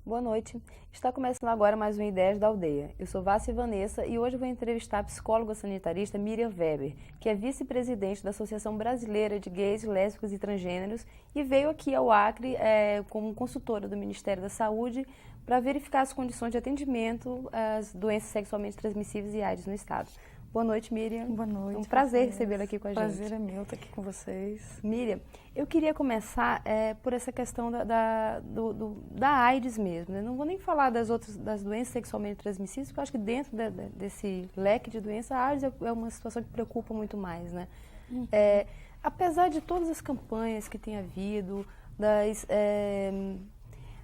Boa noite. Está começando agora mais um Ideias da Aldeia. Eu sou Vássia Vanessa e hoje vou entrevistar a psicóloga sanitarista Miriam Weber, que é vice-presidente da Associação Brasileira de Gays, Lésbicas e Transgêneros e veio aqui ao Acre como consultora do Ministério da Saúde para verificar as condições de atendimento às doenças sexualmente transmissíveis e AIDS no estado. Boa noite, Miriam. Boa noite. É um prazer recebê-la aqui com a gente. Prazer é meu estar aqui com vocês. Miriam, eu queria começar por essa questão da AIDS mesmo. Né? Não vou nem falar das doenças sexualmente transmissíveis, porque eu acho que dentro desse leque de doenças, a AIDS é uma situação que preocupa muito mais. Né? Apesar de todas as campanhas que tem havido,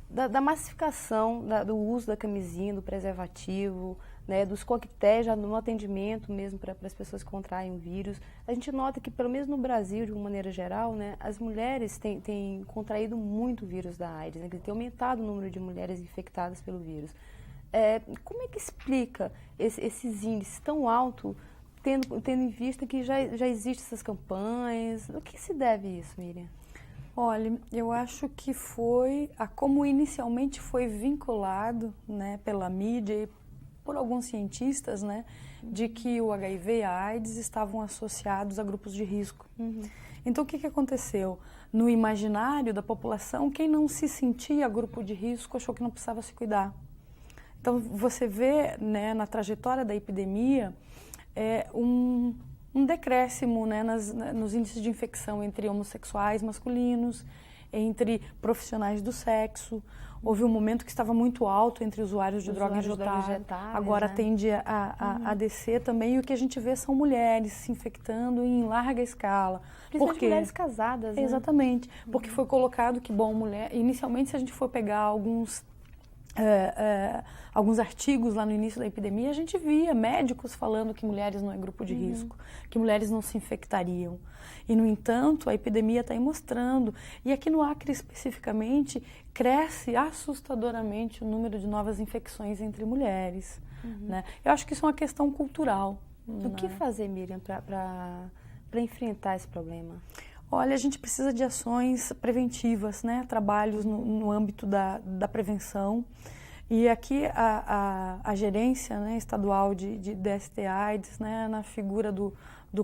da massificação do uso da camisinha, do preservativo, né, dos coquetéis já no atendimento mesmo para as pessoas que contraem o vírus, a gente nota que, pelo menos no Brasil, de uma maneira geral, né, as mulheres têm contraído muito o vírus da AIDS, né, que tem aumentado o número de mulheres infectadas pelo vírus. Como é que explica esses índices tão altos, tendo em vista que já existem essas campanhas? O que se deve isso, Miriam? Olha, eu acho que foi como inicialmente foi vinculado, né, pela mídia e por alguns cientistas, né, de que o HIV e a AIDS estavam associados a grupos de risco. Então, o que aconteceu? No imaginário da população, quem não se sentia grupo de risco achou que não precisava se cuidar. Então, você vê, né, na trajetória da epidemia um decréscimo, né, nos índices de infecção entre homossexuais masculinos, entre profissionais do sexo. Houve um momento que estava muito alto entre usuários de droga injetável, agora, né, tende a descer também, e o que a gente vê são mulheres se infectando em larga escala. Principalmente mulheres casadas, né? Exatamente, porque foi colocado que, inicialmente, se a gente for pegar alguns artigos lá no início da epidemia, a gente via médicos falando que mulheres não é grupo de risco, que mulheres não se infectariam. E, no entanto, a epidemia está aí mostrando. E aqui no Acre, especificamente, cresce assustadoramente o número de novas infecções entre mulheres. Né? Eu acho que isso é uma questão cultural. O que fazer, Miriam, para enfrentar esse problema? Olha, a gente precisa de ações preventivas, né? Trabalhos no âmbito da prevenção. E aqui a gerência, né, estadual de DST-AIDS, né, na figura do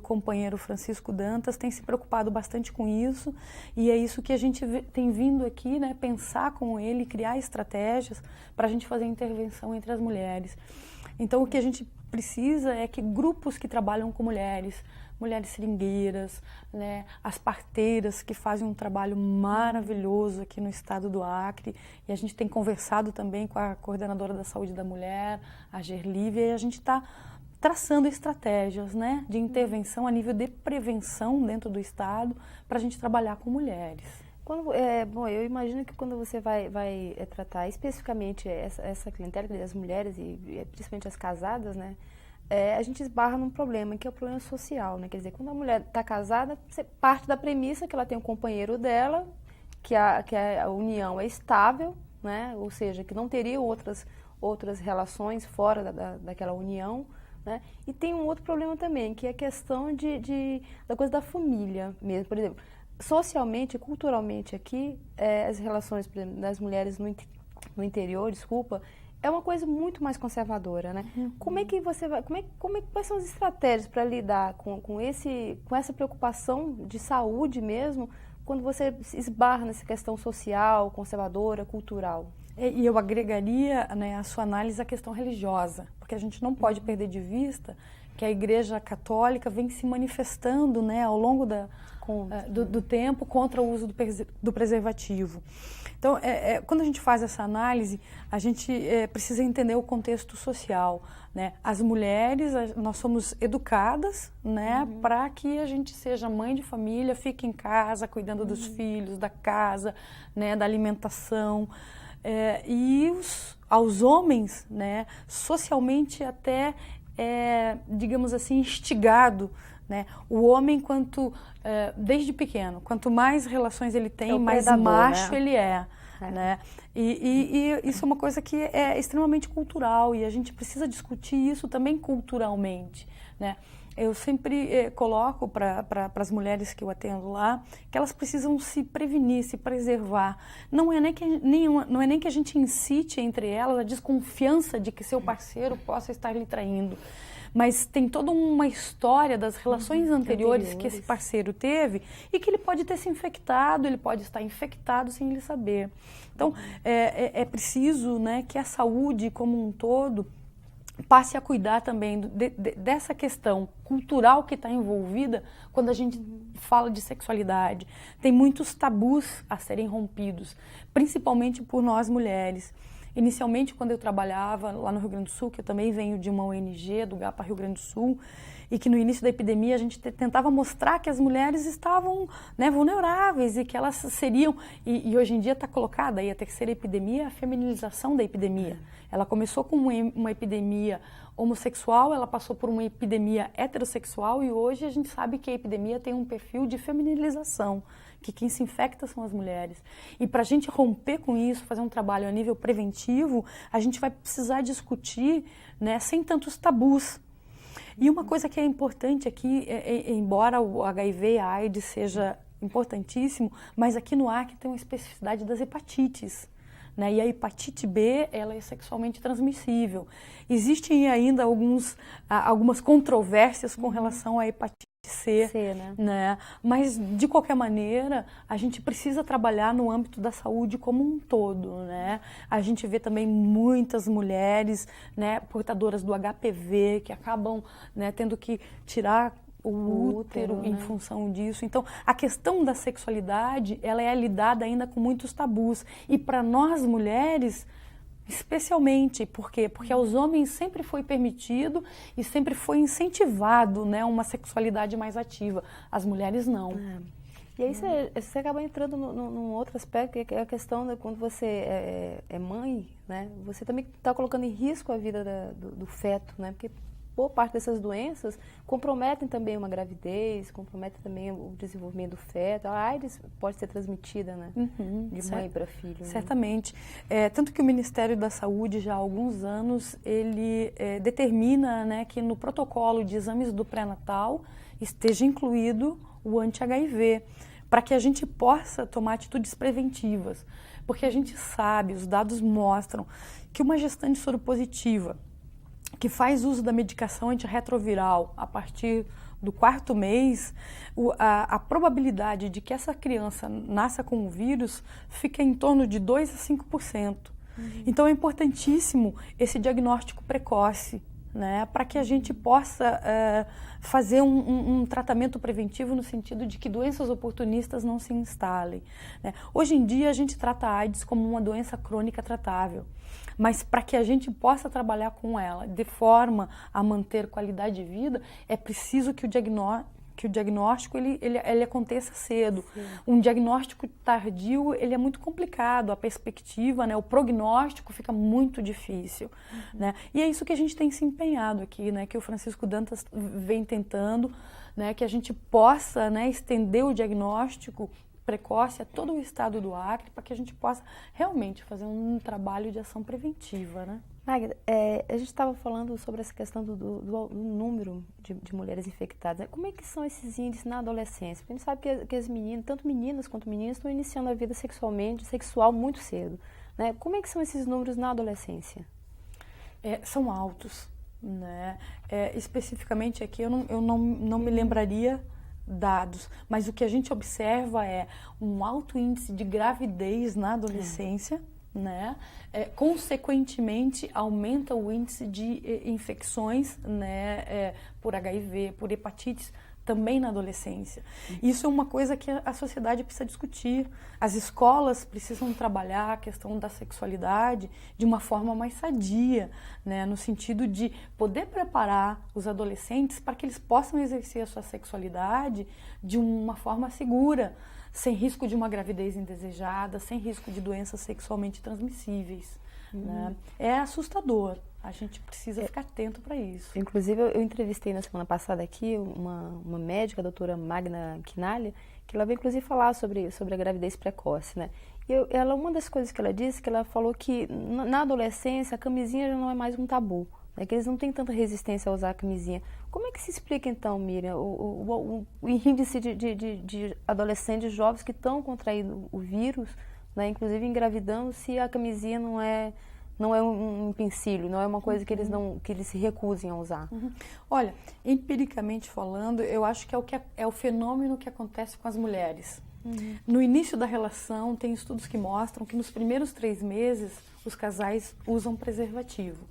companheiro Francisco Dantas, tem se preocupado bastante com isso. E é isso que a gente tem vindo aqui, né, pensar com ele, criar estratégias para a gente fazer intervenção entre as mulheres. Então, o que a gente precisa é que grupos que trabalham com mulheres seringueiras, né, as parteiras que fazem um trabalho maravilhoso aqui no estado do Acre, e a gente tem conversado também com a coordenadora da saúde da mulher, a Gerlívia, e a gente está traçando estratégias, né, de intervenção a nível de prevenção dentro do estado para a gente trabalhar com mulheres. Bom, eu imagino que quando você vai tratar especificamente essa clientela, as mulheres e principalmente as casadas, né, a gente esbarra num problema, que é o problema social, né? Quer dizer, quando a mulher está casada, você parte da premissa que ela tem um companheiro dela, que a união é estável, né? Ou seja, que não teria outras relações fora daquela união, né? E tem um outro problema também, que é a questão da coisa da família mesmo. Por exemplo, socialmente, culturalmente aqui, as relações, por exemplo, das mulheres no interior, é uma coisa muito mais conservadora, né? Como é que você vai, quais são as estratégias para lidar com essa preocupação de saúde mesmo, quando você esbarra nessa questão social, conservadora, cultural? E eu agregaria, né, a sua análise à questão religiosa, porque a gente não pode perder de vista que a Igreja Católica vem se manifestando, né, ao longo do tempo contra o uso do preservativo. Então, quando a gente faz essa análise, a gente precisa entender o contexto social, né? As mulheres, nós somos educadas, né, para que a gente seja mãe de família, fique em casa, cuidando dos filhos, da casa, né, da alimentação. Aos homens, né, socialmente até, digamos assim, instigado, né? O homem, desde pequeno, quanto mais relações ele tem, mais predador, macho, né, ele é. Né? E isso é uma coisa que é extremamente cultural, e a gente precisa discutir isso também culturalmente, né? Eu sempre coloco para as mulheres que eu atendo lá que elas precisam se prevenir, se preservar. Não é nem que a gente incite entre elas a desconfiança de que seu parceiro possa estar lhe traindo. Mas tem toda uma história das relações anteriores que esse parceiro teve e que ele pode ter se infectado, ele pode estar infectado sem ele saber. Então, é preciso, né, que a saúde como um todo passe a cuidar também dessa questão cultural que está envolvida quando a gente fala de sexualidade. Tem muitos tabus a serem rompidos, principalmente por nós mulheres. Inicialmente, quando eu trabalhava lá no Rio Grande do Sul, que eu também venho de uma ONG, do GAPA Rio Grande do Sul, e que no início da epidemia a gente tentava mostrar que as mulheres estavam, né, vulneráveis e que elas seriam, e hoje em dia está colocada aí a terceira epidemia, a feminilização da epidemia. Ela começou com uma epidemia homossexual, ela passou por uma epidemia heterossexual e hoje a gente sabe que a epidemia tem um perfil de feminilização, que quem se infecta são as mulheres. E para a gente romper com isso, fazer um trabalho a nível preventivo, a gente vai precisar discutir, né, sem tantos tabus. E uma coisa que é importante aqui, embora o HIV e a AIDS seja importantíssimo, mas aqui no Acre tem uma especificidade das hepatites. Né? E a hepatite B, ela é sexualmente transmissível. Existem ainda algumas controvérsias com relação à hepatite C, né? Mas, de qualquer maneira, a gente precisa trabalhar no âmbito da saúde como um todo, né? A gente vê também muitas mulheres, né, portadoras do HPV que acabam, né, tendo que tirar o útero em função disso. Então, a questão da sexualidade, ela é lidada ainda com muitos tabus. E para nós mulheres, especialmente, por quê? Porque aos homens sempre foi permitido e sempre foi incentivado, né, uma sexualidade mais ativa. As mulheres não. E aí você acaba entrando num outro aspecto, que é a questão de quando você é mãe, né, você também está colocando em risco a vida do feto, né, porque boa parte dessas doenças comprometem também uma gravidez, comprometem também o desenvolvimento do feto. A AIDS pode ser transmitida, né? De mãe para filho. Certamente. Tanto que o Ministério da Saúde, já há alguns anos, ele determina, né, que no protocolo de exames do pré-natal esteja incluído o anti-HIV, para que a gente possa tomar atitudes preventivas. Porque a gente sabe, os dados mostram que uma gestante soropositiva que faz uso da medicação antirretroviral a partir do 4º mês, a probabilidade de que essa criança nasça com o vírus fica em torno de 2 a 5%. Então é importantíssimo esse diagnóstico precoce, né, para que a gente possa fazer um tratamento preventivo no sentido de que doenças oportunistas não se instalem. Né? Hoje em dia a gente trata a AIDS como uma doença crônica tratável, mas para que a gente possa trabalhar com ela de forma a manter qualidade de vida, é preciso que o diagnóstico ele aconteça cedo. Sim. Um diagnóstico tardio, ele é muito complicado, a perspectiva, né, o prognóstico fica muito difícil. Né? E é isso que a gente tem se empenhado aqui, né, que o Francisco Dantas vem tentando, né, que a gente possa, né, estender o diagnóstico precoce a todo o estado do Acre, para que a gente possa realmente fazer um trabalho de ação preventiva, né? Magda, a gente estava falando sobre essa questão do número de mulheres infectadas. Como é que são esses índices na adolescência? Porque a gente sabe que as meninas, tanto meninas quanto meninas, estão iniciando a vida sexual muito cedo. Né? Como é que são esses números na adolescência? São altos. Né? Especificamente aqui, eu não me lembraria dados, mas o que a gente observa é um alto índice de gravidez na adolescência, né? Consequentemente, aumenta o índice de infecções, né, por HIV, por hepatites, também na adolescência. Isso é uma coisa que a sociedade precisa discutir. As escolas precisam trabalhar a questão da sexualidade de uma forma mais sadia, né? No sentido de poder preparar os adolescentes para que eles possam exercer a sua sexualidade de uma forma segura, sem risco de uma gravidez indesejada, sem risco de doenças sexualmente transmissíveis. Né? É assustador. A gente precisa ficar atento para isso. Inclusive, eu entrevistei na semana passada aqui uma médica, a doutora Magna Quinalha, que ela veio inclusive falar sobre a gravidez precoce, né? E uma das coisas que ela disse, que ela falou que na adolescência a camisinha já não é mais um tabu, né, que eles não têm tanta resistência a usar a camisinha. Como é que se explica então, Miriam, o índice de adolescentes jovens que estão contraindo o vírus, né, inclusive engravidando, se a camisinha não é um empecilho, não é uma coisa que eles se recusem a usar? Olha, empiricamente falando, eu acho que é o fenômeno que acontece com as mulheres. No início da relação, tem estudos que mostram que nos primeiros 3 meses, os casais usam preservativo.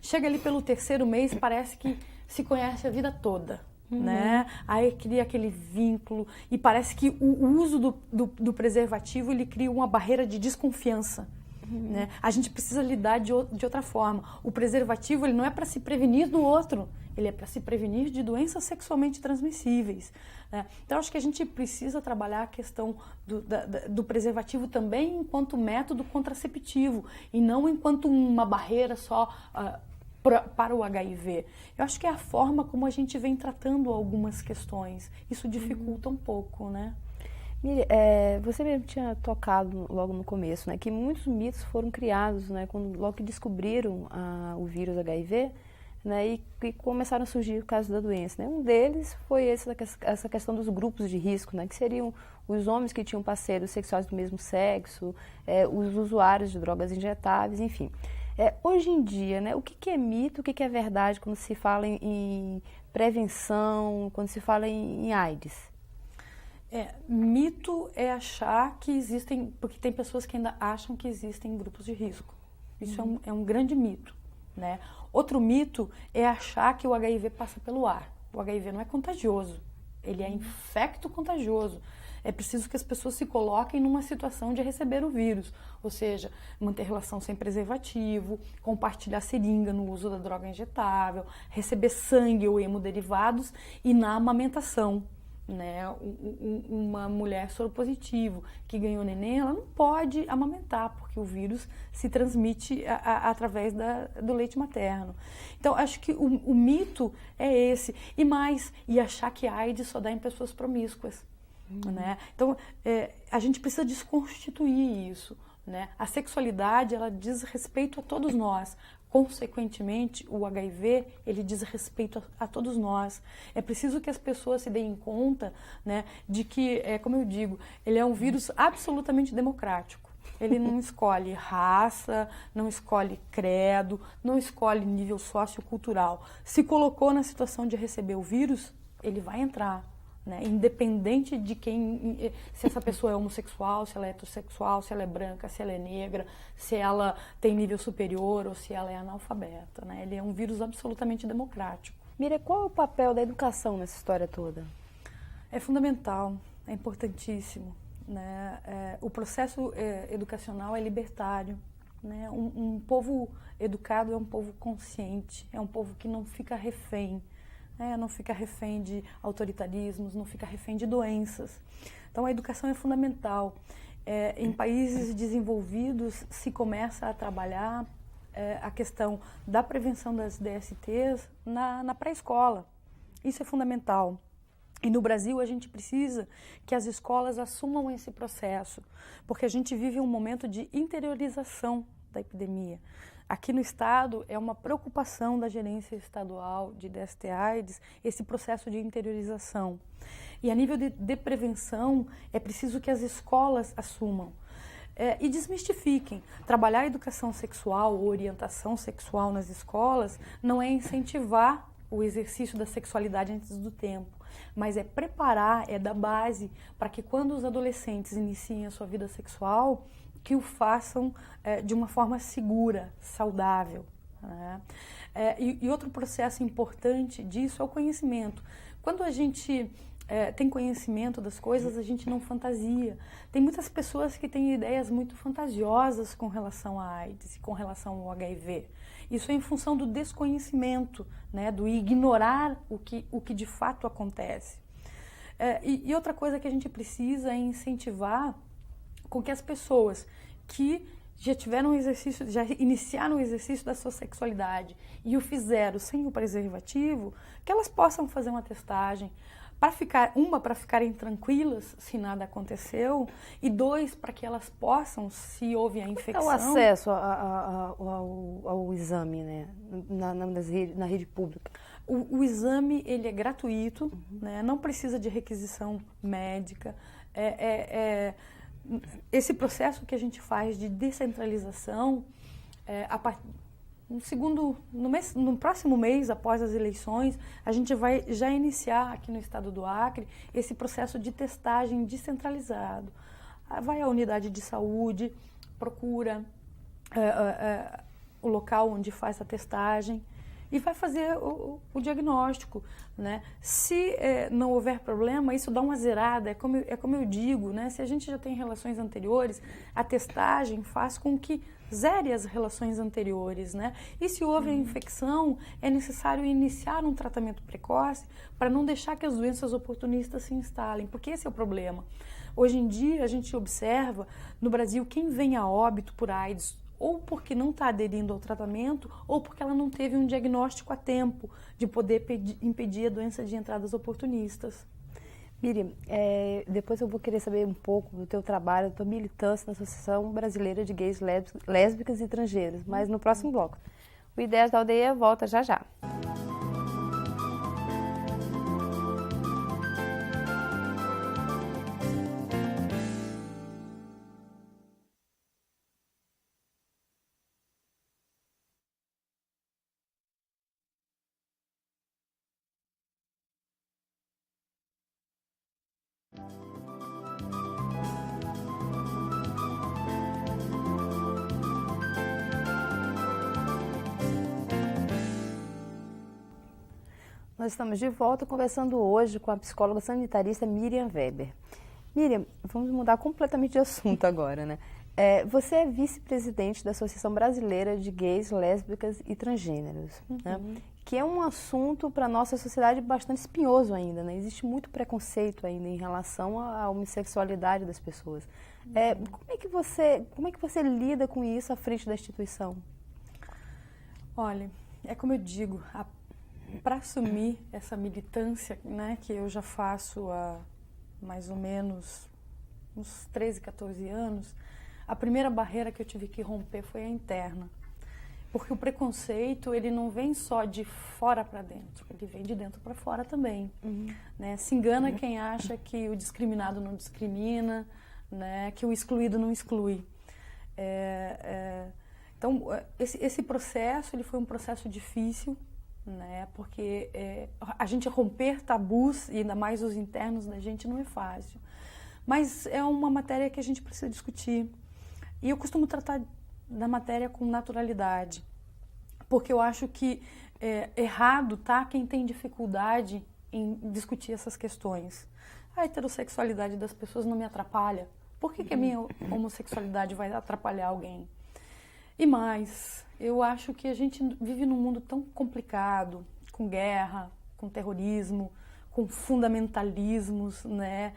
Chega ali pelo 3º mês, parece que se conhece a vida toda, né? Aí cria aquele vínculo e parece que o uso do preservativo, ele cria uma barreira de desconfiança. Né? A gente precisa lidar de outra forma. O preservativo, ele não é para se prevenir do outro, ele é para se prevenir de doenças sexualmente transmissíveis. Né? Então, acho que a gente precisa trabalhar a questão do preservativo também enquanto método contraceptivo e não enquanto uma barreira só para o HIV. Eu acho que é a forma como a gente vem tratando algumas questões. Isso dificulta um pouco, né? Miriam, você mesmo tinha tocado logo no começo, né, que muitos mitos foram criados, né, logo que descobriram o vírus HIV, né, e começaram a surgir casos da doença. Né? Um deles foi essa questão dos grupos de risco, né, que seriam os homens que tinham parceiros sexuais do mesmo sexo, os usuários de drogas injetáveis, enfim. Hoje em dia, né, o que é mito, o que é verdade quando se fala em prevenção, quando se fala em AIDS? Mito é achar que existem, porque tem pessoas que ainda acham que existem grupos de risco. Isso é um grande mito, né? Outro mito é achar que o HIV passa pelo ar. O HIV não é contagioso, ele é infecto-contagioso. É preciso que as pessoas se coloquem numa situação de receber o vírus, ou seja, manter relação sem preservativo, compartilhar seringa no uso da droga injetável, receber sangue ou hemoderivados e na amamentação. Né? Uma mulher soropositiva que ganhou neném, ela não pode amamentar, porque o vírus se transmite através do leite materno. Então, acho que o mito é esse. E achar que a AIDS só dá em pessoas promíscuas. Né? Então, a gente precisa desconstituir isso. Né? A sexualidade, ela diz respeito a todos nós. Consequentemente, o HIV, ele diz respeito a todos nós. É preciso que as pessoas se deem conta, né, de que, como eu digo, ele é um vírus absolutamente democrático. Ele não escolhe raça, não escolhe credo, não escolhe nível sociocultural. Se colocou na situação de receber o vírus, ele vai entrar. Né? Independente de se essa pessoa é homossexual, se ela é heterossexual, se ela é branca, se ela é negra, se ela tem nível superior ou se ela é analfabeta. Né? Ele é um vírus absolutamente democrático. Miriam, qual é o papel da educação nessa história toda? É fundamental, é importantíssimo. Né? O processo educacional é libertário. Né? Um povo educado é um povo consciente, é um povo que não fica refém. Não fica refém de autoritarismos, não fica refém de doenças. Então, a educação é fundamental. Em países desenvolvidos, se começa a trabalhar a questão da prevenção das DSTs na pré-escola. Isso é fundamental. E no Brasil, a gente precisa que as escolas assumam esse processo, porque a gente vive um momento de interiorização da epidemia. Aqui no Estado, é uma preocupação da gerência estadual de DST/AIDS esse processo de interiorização. E a nível de prevenção, é preciso que as escolas assumam e desmistifiquem. Trabalhar a educação sexual ou orientação sexual nas escolas não é incentivar o exercício da sexualidade antes do tempo, mas é preparar, é dar base para que quando os adolescentes iniciem a sua vida sexual, que o façam de uma forma segura, saudável. Né? E outro processo importante disso é o conhecimento. Quando a gente tem conhecimento das coisas, a gente não fantasia. Tem muitas pessoas que têm ideias muito fantasiosas com relação à AIDS, com relação ao HIV. Isso é em função do desconhecimento, né? Do ignorar o que de fato acontece. E outra coisa que a gente precisa é incentivar com que as pessoas que já tiveram já iniciaram o exercício da sua sexualidade e o fizeram sem o preservativo, que elas possam fazer uma testagem para ficarem tranquilas se nada aconteceu, e 2, para que elas possam, se houve a infecção... O acesso ao exame, né, na rede pública. O exame, ele é gratuito, né, não precisa de requisição médica. Esse processo que a gente faz de descentralização, no próximo mês, após as eleições, a gente vai já iniciar aqui no estado do Acre esse processo de testagem descentralizado. Vai à unidade de saúde, procura o local onde faz a testagem e vai fazer o diagnóstico, né? Se não houver problema, isso dá uma zerada. É como eu digo, né? Se a gente já tem relações anteriores, a testagem faz com que zere as relações anteriores, né? E se houve a infecção, é necessário iniciar um tratamento precoce para não deixar que as doenças oportunistas se instalem, porque esse é o problema. Hoje em dia, a gente observa no Brasil quem vem a óbito por AIDS ou porque não está aderindo ao tratamento, ou porque ela não teve um diagnóstico a tempo de poder impedir a doença de entradas oportunistas. Miriam, depois eu vou querer saber um pouco do teu trabalho, da tua militância na Associação Brasileira de Gays, Lésbicas e Transgêneros, mas no próximo bloco. O Ideias da Aldeia volta já já. Nós estamos de volta conversando hoje com a psicóloga sanitarista Miriam Weber. Miriam, vamos mudar completamente de assunto agora, né? Você é vice-presidente da Associação Brasileira de Gays, Lésbicas e Transgêneros, né? Que é um assunto para a nossa sociedade bastante espinhoso ainda, né? Existe muito preconceito ainda em relação à homossexualidade das pessoas. Como é que você lida com isso à frente da instituição? Olha, é como eu digo, para assumir essa militância, né, que eu já faço há mais ou menos uns 13, 14 anos, a primeira barreira que eu tive que romper foi a interna. Porque o preconceito, ele não vem só de fora para dentro, ele vem de dentro para fora também. Né? Se engana quem acha que o discriminado não discrimina, né, que o excluído não exclui. Então, esse processo, ele foi um processo difícil, né? Porque a gente romper tabus, e ainda mais os internos da gente, não é fácil. Mas é uma matéria que a gente precisa discutir. E eu costumo tratar da matéria com naturalidade, porque eu acho que errado tá quem tem dificuldade em discutir essas questões. A heterossexualidade das pessoas não me atrapalha. Por que a minha homossexualidade vai atrapalhar alguém? E mais, eu acho que a gente vive num mundo tão complicado, com guerra, com terrorismo, com fundamentalismos, né?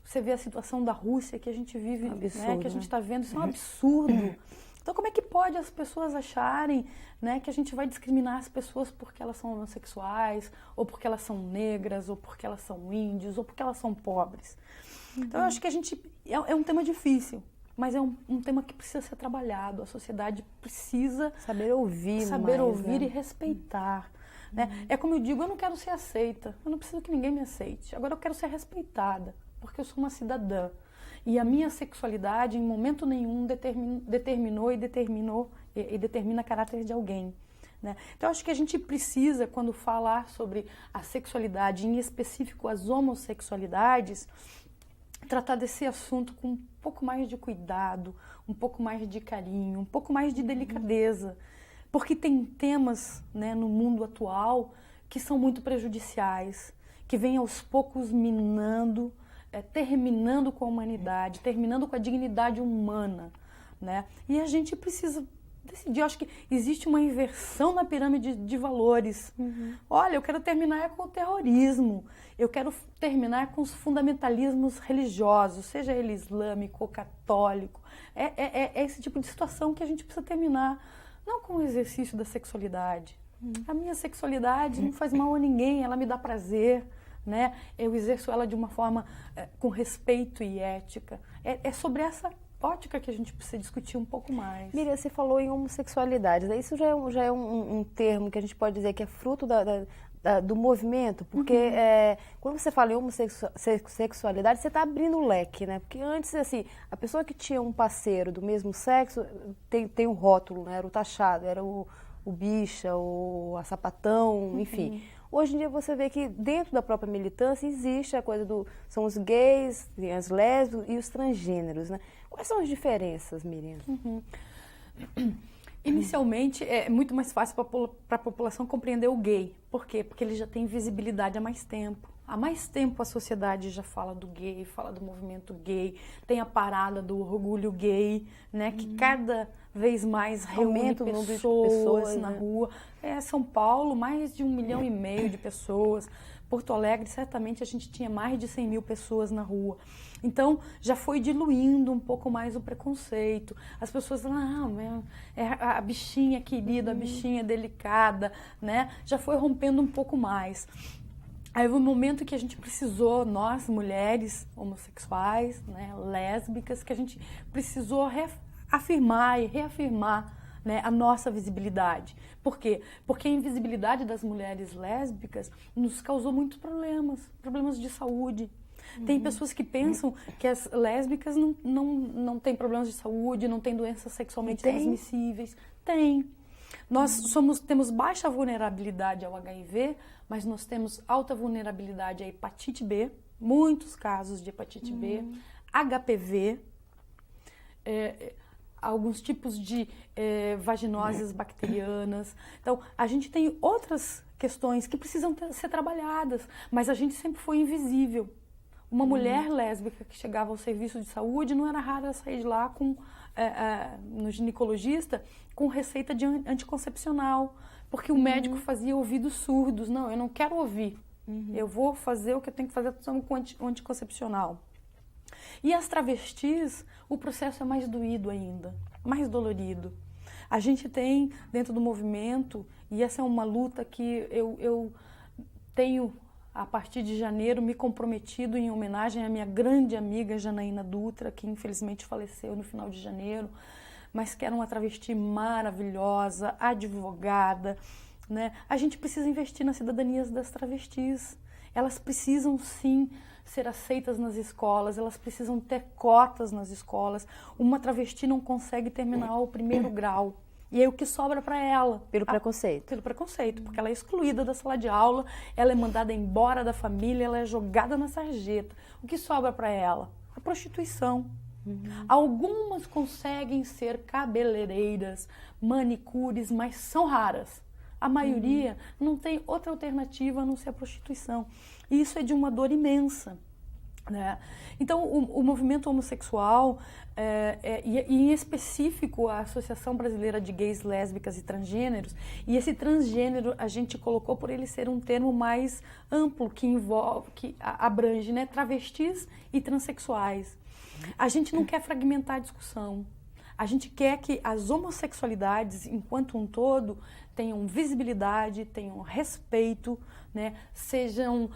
Você vê a situação da Rússia que a gente vive, absurdo, né? Que a gente está vendo, isso é um absurdo. Então, como é que pode as pessoas acharem, né, que a gente vai discriminar as pessoas porque elas são homossexuais, ou porque elas são negras, ou porque elas são índios, ou porque elas são pobres? Então, eu acho que é um tema difícil. Mas é um tema que precisa ser trabalhado. A sociedade precisa saber ouvir e respeitar. Né? É como eu digo, eu não quero ser aceita. Eu não preciso que ninguém me aceite. Agora eu quero ser respeitada, porque eu sou uma cidadã. E a minha sexualidade, em momento nenhum, determinou e determina caráter de alguém. Né? Então, eu acho que a gente precisa, quando falar sobre a sexualidade, em específico as homossexualidades, tratar desse assunto com um pouco mais de cuidado, um pouco mais de carinho, um pouco mais de delicadeza. Porque tem temas, né, no mundo atual que são muito prejudiciais, que vêm aos poucos minando, terminando com a humanidade, terminando com a dignidade humana. Né? E a gente precisa decidir. Eu acho que existe uma inversão na pirâmide de valores. Olha, eu quero terminar com o terrorismo, eu quero terminar com os fundamentalismos religiosos, seja ele islâmico ou católico. É esse tipo de situação que a gente precisa terminar, não com o exercício da sexualidade. A minha sexualidade não faz mal a ninguém, ela me dá prazer. né? Eu exerço ela de uma forma com respeito e ética. É sobre essa ótica que a gente precisa discutir um pouco mais. Miriam, você falou em homossexualidade. Isso já é um termo que a gente pode dizer que é fruto do movimento, porque quando você fala em homossexualidade, você está abrindo o leque, né? Porque antes, assim, a pessoa que tinha um parceiro do mesmo sexo tem um rótulo, né? Era o taxado, era o bicha, a sapatão, enfim. Hoje em dia você vê que dentro da própria militância existe a coisa são os gays, as lésbicas e os transgêneros, né? Quais são as diferenças, Miriam? Inicialmente, é muito mais fácil para a população compreender o gay. Por quê? Porque ele já tem visibilidade há mais tempo. Há mais tempo a sociedade já fala do gay, fala do movimento gay, tem a parada do orgulho gay, né? Que cada vez mais reúne pessoas na rua. São Paulo, mais de 1,5 milhão de pessoas. Porto Alegre, certamente a gente tinha mais de 100 mil pessoas na rua. Então, já foi diluindo um pouco mais o preconceito. As pessoas falam, é a bichinha querida, a bichinha delicada, né? Já foi rompendo um pouco mais. Aí houve um momento que a gente precisou, nós, mulheres homossexuais, né, lésbicas, que a gente precisou afirmar e reafirmar, né, a nossa visibilidade. Por quê? Porque a invisibilidade das mulheres lésbicas nos causou muitos problemas de saúde. Tem pessoas que pensam que as lésbicas não têm problemas de saúde, não têm doenças sexualmente transmissíveis. Tem. Nós temos baixa vulnerabilidade ao HIV, mas nós temos alta vulnerabilidade à hepatite B, muitos casos de hepatite B, HPV, alguns tipos de vaginoses bacterianas. Então, a gente tem outras questões que precisam ser trabalhadas, mas a gente sempre foi invisível. Uma mulher lésbica que chegava ao serviço de saúde, não era raro ela sair de lá no ginecologista com receita de anticoncepcional, porque o médico fazia ouvidos surdos. Não, eu não quero ouvir. Eu vou fazer o que eu tenho que fazer com anticoncepcional. E as travestis, o processo é mais doído ainda, mais dolorido. A gente tem dentro do movimento, e essa é uma luta que eu tenho, a partir de janeiro, me comprometido em homenagem à minha grande amiga Janaína Dutra, que infelizmente faleceu no final de janeiro, mas que era uma travesti maravilhosa, advogada, né? A gente precisa investir nas cidadanias das travestis. Elas precisam, sim, ser aceitas nas escolas, elas precisam ter cotas nas escolas. Uma travesti não consegue terminar o 1º grau. E aí o que sobra para ela? Pelo preconceito. Pelo preconceito, porque ela é excluída da sala de aula, ela é mandada embora da família, ela é jogada na sarjeta. O que sobra para ela? A prostituição. Algumas conseguem ser cabeleireiras, manicures, mas são raras. A maioria não tem outra alternativa a não ser a prostituição. E isso é de uma dor imensa, né? Então, o movimento homossexual, e em específico a Associação Brasileira de Gays, Lésbicas e Transgêneros, e esse transgênero a gente colocou por ele ser um termo mais amplo, que abrange, né, travestis e transexuais. A gente não quer fragmentar a discussão. A gente quer que as homossexualidades, enquanto um todo, tenham visibilidade, tenham respeito, né, sejam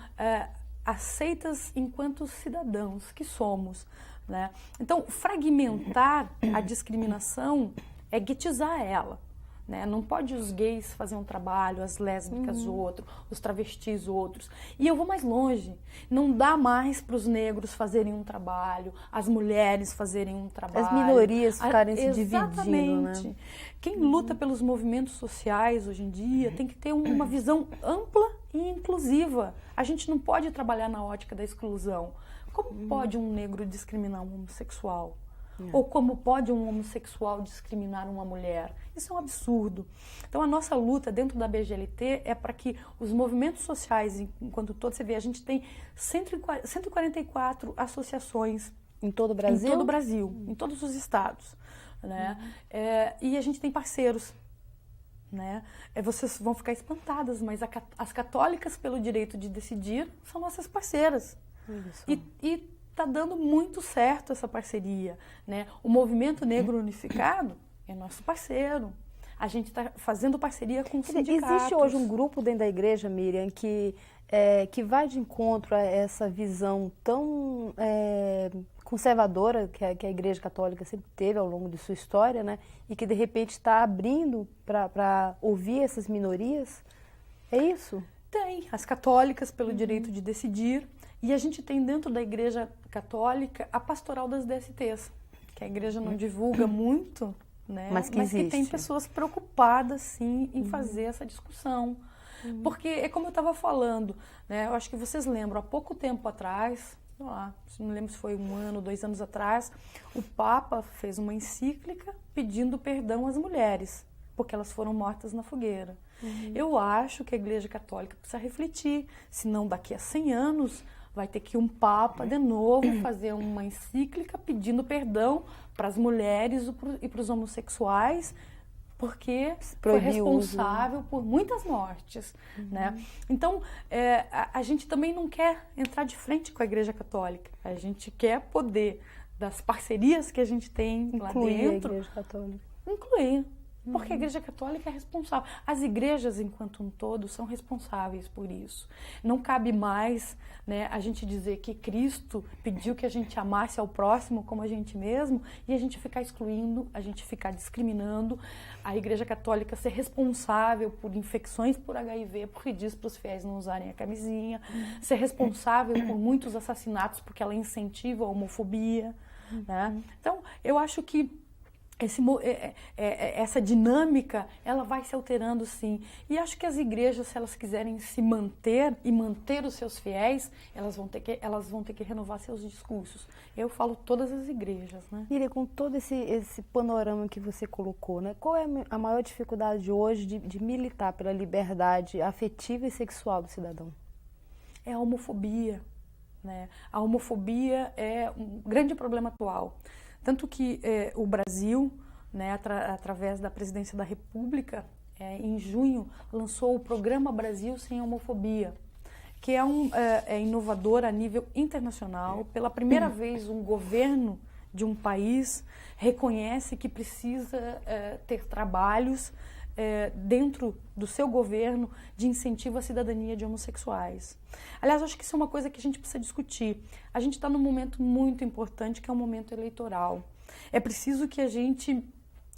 aceitas enquanto cidadãos que somos, né? Então, fragmentar a discriminação é guetizar ela, né? Não pode os gays fazer um trabalho, as lésbicas outro, os travestis outros. E eu vou mais longe. Não dá mais para os negros fazerem um trabalho, as mulheres fazerem um trabalho. As minorias ficarem se dividindo, né? Quem luta pelos movimentos sociais hoje em dia tem que ter uma visão ampla e inclusiva. A gente não pode trabalhar na ótica da exclusão. Como pode um negro discriminar um homossexual? Ou como pode um homossexual discriminar uma mulher? Isso é um absurdo. Então, a nossa luta dentro da BGLT é para que os movimentos sociais, enquanto todo, você vê, a gente tem 144 associações. Em todo o Brasil? Em todo o Brasil, em todos os estados, né? E a gente tem parceiros, né? Vocês vão ficar espantadas, mas as católicas pelo direito de decidir são nossas parceiras. E está dando muito certo essa parceria, né? O Movimento Negro Unificado é nosso parceiro. a gente está fazendo parceria com sindicatos. Existe hoje um grupo dentro da igreja, Miriam, que vai de encontro a essa visão tão conservadora que a Igreja Católica sempre teve ao longo de sua história, né? E que de repente está abrindo para ouvir essas minorias? É isso? Tem, as católicas pelo direito de decidir, e a gente tem dentro da Igreja Católica a pastoral das DSTs, que a igreja não divulga muito, né? Mas que tem pessoas preocupadas, sim, em fazer essa discussão. Porque é como eu estava falando, né? Eu acho que vocês lembram, há pouco tempo atrás, não lembro se foi 1 ano, 2 anos atrás, o Papa fez uma encíclica pedindo perdão às mulheres, porque elas foram mortas na fogueira. Eu acho que a Igreja Católica precisa refletir, senão daqui a 100 anos vai ter que um Papa de novo fazer uma encíclica pedindo perdão para as mulheres e para os homossexuais, porque foi responsável por muitas mortes, né? Então, a gente também não quer entrar de frente com a Igreja Católica. A gente quer poder, das parcerias que a gente tem lá dentro, a Igreja Católica. Incluir. Porque a Igreja Católica é responsável. As igrejas, enquanto um todo, são responsáveis por isso. Não cabe mais, né, a gente dizer que Cristo pediu que a gente amasse ao próximo como a gente mesmo e a gente ficar excluindo, a gente ficar discriminando. A Igreja Católica ser responsável por infecções por HIV, porque diz para os fiéis não usarem a camisinha. Ser responsável por muitos assassinatos, porque ela incentiva a homofobia. Né? Então, eu acho que essa dinâmica, ela vai se alterando, sim. E acho que as igrejas, se elas quiserem se manter e manter os seus fiéis, elas vão ter que renovar seus discursos. Eu falo todas as igrejas, né? Miriam, com todo esse panorama que você colocou, né? Qual é a maior dificuldade hoje de militar pela liberdade afetiva e sexual do cidadão? É a homofobia, né? A homofobia é um grande problema atual. Tanto que o Brasil, né, através da Presidência da República, em junho, lançou o Programa Brasil Sem Homofobia, que é inovador a nível internacional. Pela primeira vez, um governo de um país reconhece que precisa ter trabalhos dentro do seu governo de incentivo à cidadania de homossexuais. Aliás, acho que isso é uma coisa que a gente precisa discutir. A gente está num momento muito importante, que é o momento eleitoral. É preciso que a gente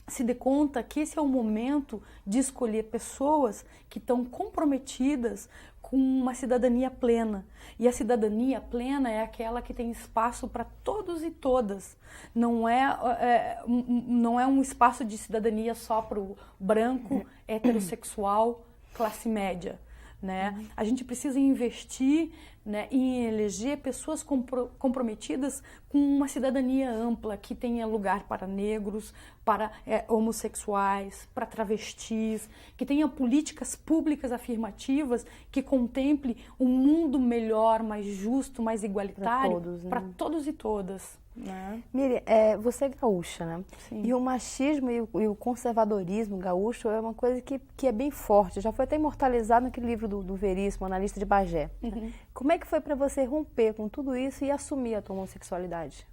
se dê conta que esse é o momento de escolher pessoas que estão comprometidas com uma cidadania plena. E a cidadania plena é aquela que tem espaço para todos e todas. Não é um espaço de cidadania só para o branco, heterossexual, classe média. Né? A gente precisa investir, né, em eleger pessoas comprometidas com uma cidadania ampla, que tenha lugar para negros, para homossexuais, para travestis, que tenha políticas públicas afirmativas que contemple um mundo melhor, mais justo, mais igualitário para todos e todas. Né? Miriam, você é gaúcha, né? Sim. E o machismo e o conservadorismo gaúcho é uma coisa que é bem forte. Já foi até imortalizado naquele livro do Veríssimo, Analista de Bagé. Né? Como é que foi para você romper com tudo isso e assumir a tua homossexualidade?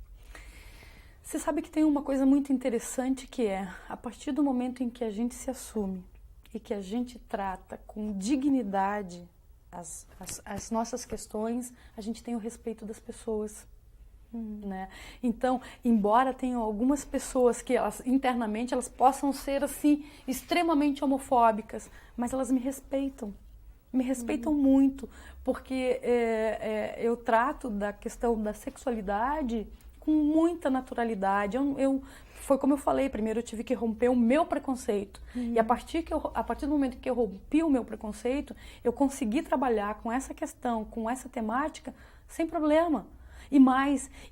Você sabe que tem uma coisa muito interessante, que a partir do momento em que a gente se assume e que a gente trata com dignidade as nossas questões, a gente tem o respeito das pessoas. Né? Então, embora tenham algumas pessoas que internamente elas possam ser assim extremamente homofóbicas, mas elas me respeitam muito, porque eu trato da questão da sexualidade com muita naturalidade. Foi como eu falei, primeiro eu tive que romper o meu preconceito. E a partir do momento que eu rompi o meu preconceito, eu consegui trabalhar com essa questão, com essa temática, sem problema.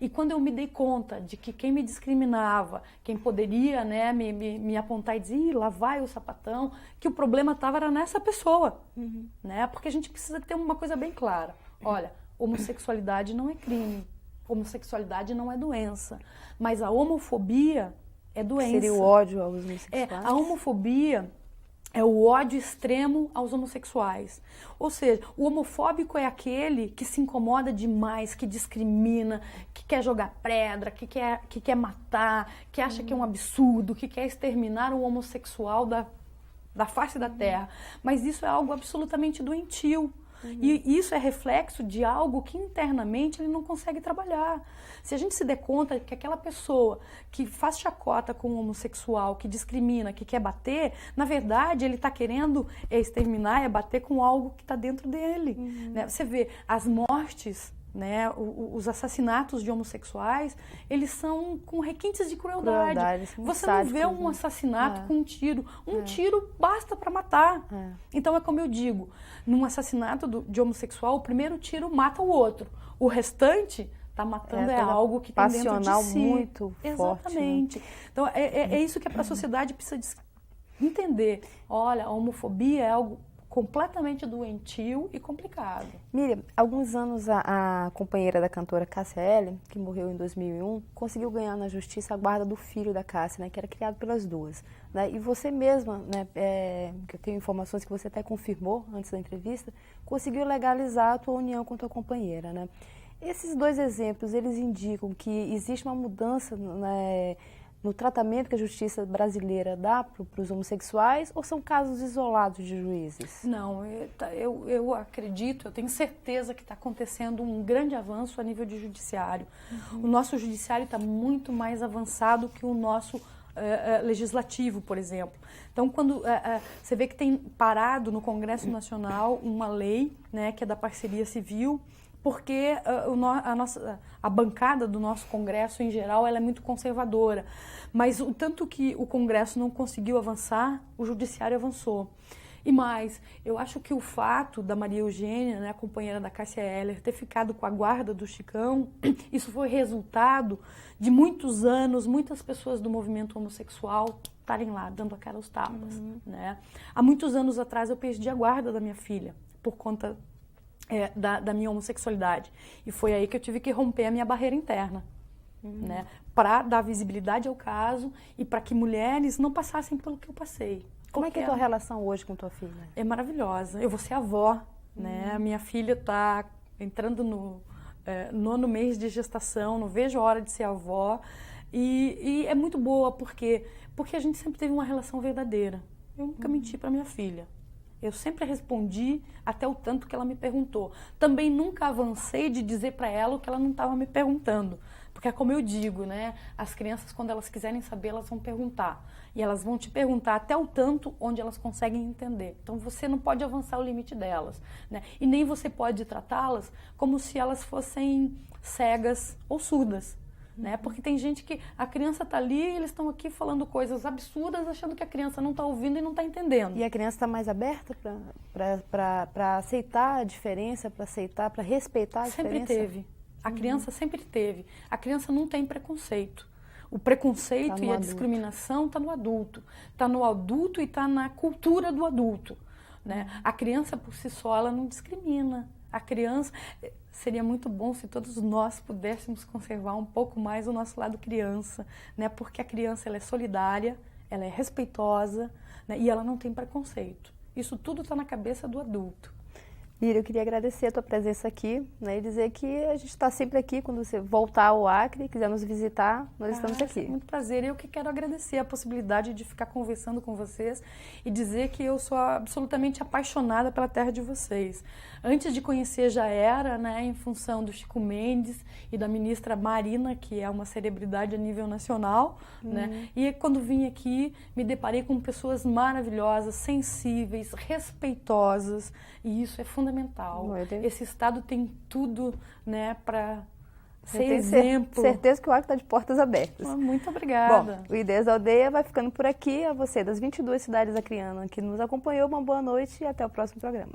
E quando eu me dei conta de que quem me discriminava, quem poderia, né, me apontar e dizer, lá vai o sapatão, que o problema era nessa pessoa. Né? Porque a gente precisa ter uma coisa bem clara. Olha, homossexualidade não é crime, homossexualidade não é doença, mas a homofobia é doença. Seria o ódio aos homossexuais? A homofobia é o ódio extremo aos homossexuais. Ou seja, o homofóbico é aquele que se incomoda demais, que discrimina, que quer jogar pedra, que quer matar, que acha que é um absurdo, que quer exterminar o homossexual da face da terra, mas isso é algo absolutamente doentio. E isso é reflexo de algo que internamente ele não consegue trabalhar. Se a gente se der conta que aquela pessoa que faz chacota com o homossexual, que discrimina, que quer bater, na verdade ele está querendo exterminar, bater com algo que está dentro dele. Né? Você vê as mortes, né, os assassinatos de homossexuais, eles são com requintes de crueldade. Você não vê um assassinato com um tiro. Um tiro basta para matar. Então é como eu digo, num assassinato de homossexual, o primeiro tiro mata o outro. O restante está matando algo que tem dentro de si. Muito Exatamente. Forte, né? Então é isso que a sociedade precisa entender. Olha, a homofobia é algo completamente doentio e complicado. Miriam, há alguns anos a companheira da cantora Cássia Eller, que morreu em 2001, conseguiu ganhar na justiça a guarda do filho da Cássia, né, que era criado pelas duas. Né, e você mesma, né, que eu tenho informações que você até confirmou antes da entrevista, conseguiu legalizar a tua união com a tua companheira. Né? Esses dois exemplos, eles indicam que existe uma mudança, né, no tratamento que a justiça brasileira dá para os homossexuais, ou são casos isolados de juízes? Não, eu acredito, eu tenho certeza que está acontecendo um grande avanço a nível de judiciário. O nosso judiciário está muito mais avançado que o nosso legislativo, por exemplo. Então, quando você vê que tem parado no Congresso Nacional uma lei, né, que é da parceria civil, porque a bancada do nosso Congresso, em geral, ela é muito conservadora. Mas o tanto que o Congresso não conseguiu avançar, o Judiciário avançou. E mais, eu acho que o fato da Maria Eugênia, né, a companheira da Cássia Eller, ter ficado com a guarda do Chicão, isso foi resultado de muitos anos, muitas pessoas do movimento homossexual estarem lá, dando a cara aos tapas. Né? Há muitos anos atrás, eu perdi a guarda da minha filha, por conta da minha homossexualidade. E foi aí que eu tive que romper a minha barreira interna, né? Para dar visibilidade ao caso e para que mulheres não passassem pelo que eu passei. Como é que é a tua relação hoje com tua filha? É maravilhosa. Eu vou ser avó, né? A minha filha está entrando no 9º mês de gestação, não vejo a hora de ser avó. E é muito boa, porque a gente sempre teve uma relação verdadeira. Eu nunca menti para minha filha. Eu sempre respondi até o tanto que ela me perguntou. Também nunca avancei de dizer para ela o que ela não estava me perguntando. Porque é como eu digo, né? As crianças, quando elas quiserem saber, elas vão perguntar. E elas vão te perguntar até o tanto onde elas conseguem entender. Então, você não pode avançar o limite delas. Né? E nem você pode tratá-las como se elas fossem cegas ou surdas. Né? Porque tem gente que a criança está ali e eles estão aqui falando coisas absurdas, achando que a criança não está ouvindo e não está entendendo. E a criança está mais aberta para aceitar a diferença, para respeitar a diferença? Sempre teve. A criança sempre teve. A criança não tem preconceito. O preconceito e a discriminação está no adulto. Está no adulto e está na cultura do adulto. Né? A criança, por si só, ela não discrimina. A criança... Seria muito bom se todos nós pudéssemos conservar um pouco mais o nosso lado criança, né? Porque a criança ela é solidária, ela é respeitosa, né? E ela não tem preconceito. Isso tudo está na cabeça do adulto. Miriam, eu queria agradecer a tua presença aqui, né, e dizer que a gente está sempre aqui, quando você voltar ao Acre, quiser nos visitar, nós estamos aqui. É muito prazer. Eu que quero agradecer a possibilidade de ficar conversando com vocês e dizer que eu sou absolutamente apaixonada pela terra de vocês. Antes de conhecer já era, né, em função do Chico Mendes e da ministra Marina, que é uma celebridade a nível nacional, né, e quando vim aqui me deparei com pessoas maravilhosas, sensíveis, respeitosas, e isso é fundamental. Esse estado tem tudo, né, para ser exemplo. Certeza que o Acre está de portas abertas. Muito obrigada. Bom, o Ideias da Aldeia vai ficando por aqui. A você das 22 cidades acreanas que nos acompanhou, uma boa noite e até o próximo programa.